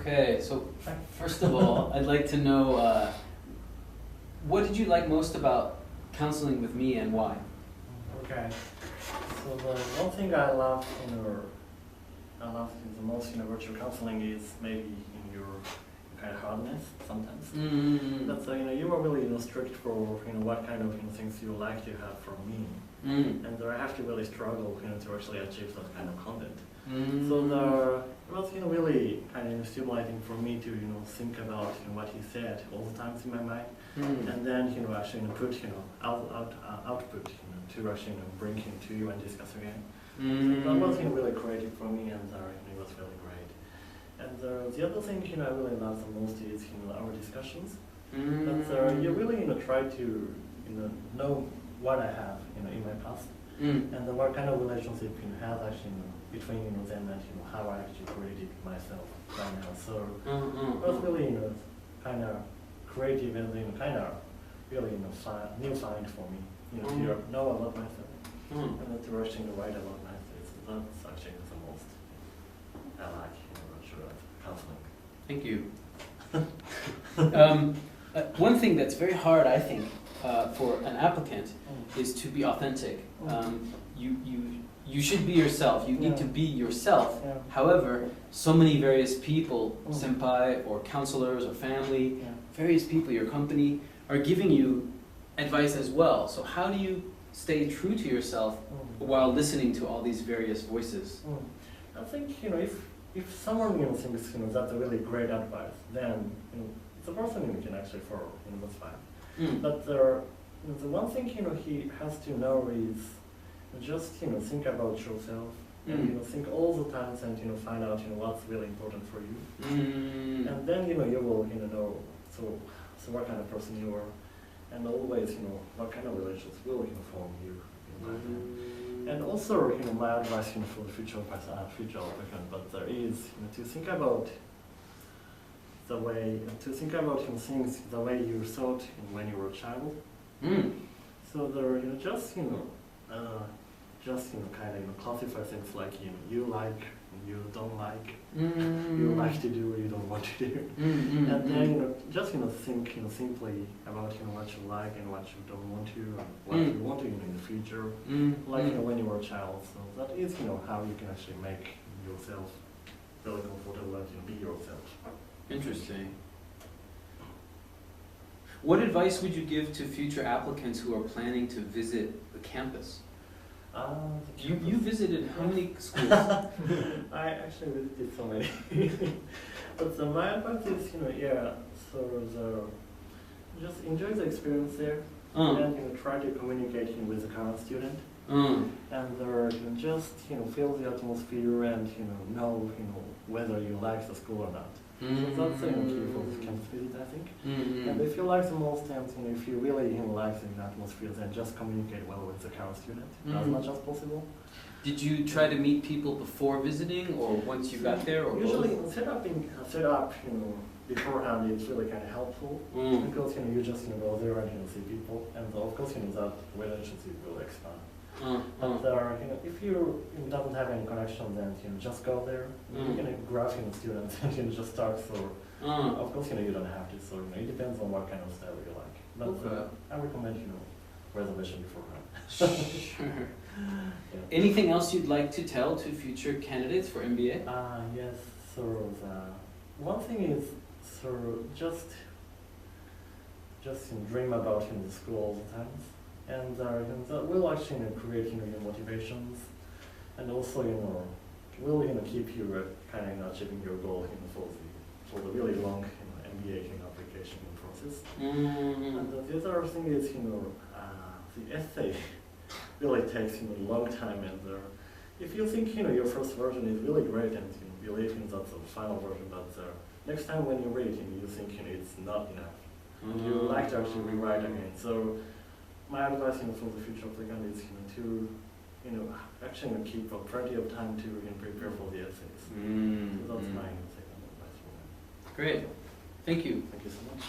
Okay, so first of all, I'd like to know what did you like most about counseling with me and why? Okay. So the one thing I love the most in virtual counseling is maybe in your kind of hardness sometimes. Mm-hmm. But you were really strict for what kind of things you like to have from me, and I have to really struggle to actually achieve that kind of content. So it was really kind of stimulating for me to think about what he said all the times in my mind, and then actually put output to actually bring him to you and discuss again. So that was really creative for me, and it was really great. And the other thing I really love the most is our discussions. But you really try to know what I have in my past, and what kind of relationship have actually between them and how I actually created myself right now. So it was really kind of creative and kind of really new find for me. To know about myself and to actually write about myself. So that's actually the most I like virtual counseling. Thank you. One thing that's very hard, I think, for an applicant is to be authentic. You should be yourself. You need to be yourself. Yeah. However, so many various people, senpai or counselors or family, various people, your company, are giving you advice as well. So how do you stay true to yourself while listening to all these various voices? I think if someone thinks that's a really great advice, then the person can actually follow. That's fine. But the one thing he has to know is just think about yourself and think all the times and find out what's really important for you, and then you will know so what kind of person you are, and always what kind of relationships will form you in life. And also my advice for the future applicant, but there is to think about the way things the way you thought when you were a child. So there just kind of classify things like you like, you don't like, you like to do, you don't want to do, and then just think simply about what you like and what you don't want to, and what you want to in the future, like when you were a child. So that is how you can actually make yourself really comfortable and be yourself. Interesting. What advice would you give to future applicants who are planning to visit the campus? You visited how many schools? I actually visited so many. But my advice is, just enjoy the experience there, and try to communicate with the current student, and just feel the atmosphere and know whether you like the school or not. So that's the key for the campus visit, I think. And if you like the most times, if you really like the atmosphere, then just communicate well with the current student as much as possible. Did you try to meet people before visiting, or once you got there, or usually both? set up beforehand is really kind of helpful, because you just go there and see people, and of course that relationship will expand. But if you doesn't have any connection, then just go there. You can grab students and just start. So of course you don't have to. So it depends on what kind of style you like. But I recommend reservation beforehand. Sure. Anything else you'd like to tell to future candidates for MBA? Yes. So one thing is just dream about the school all the time. And that will actually create your motivations, and also will keep you kind of achieving your goal for the really long MBA application process. And the other thing is the essay really takes a long time, and if you think your first version is really great and you believe that's the final version, but next time when you read it you think it's not enough, and you like to actually rewrite again. So my advice for the future applicant is to actually keep plenty of time to prepare for the essays. So that's my second advice for them. Great. Thank you. Thank you so much.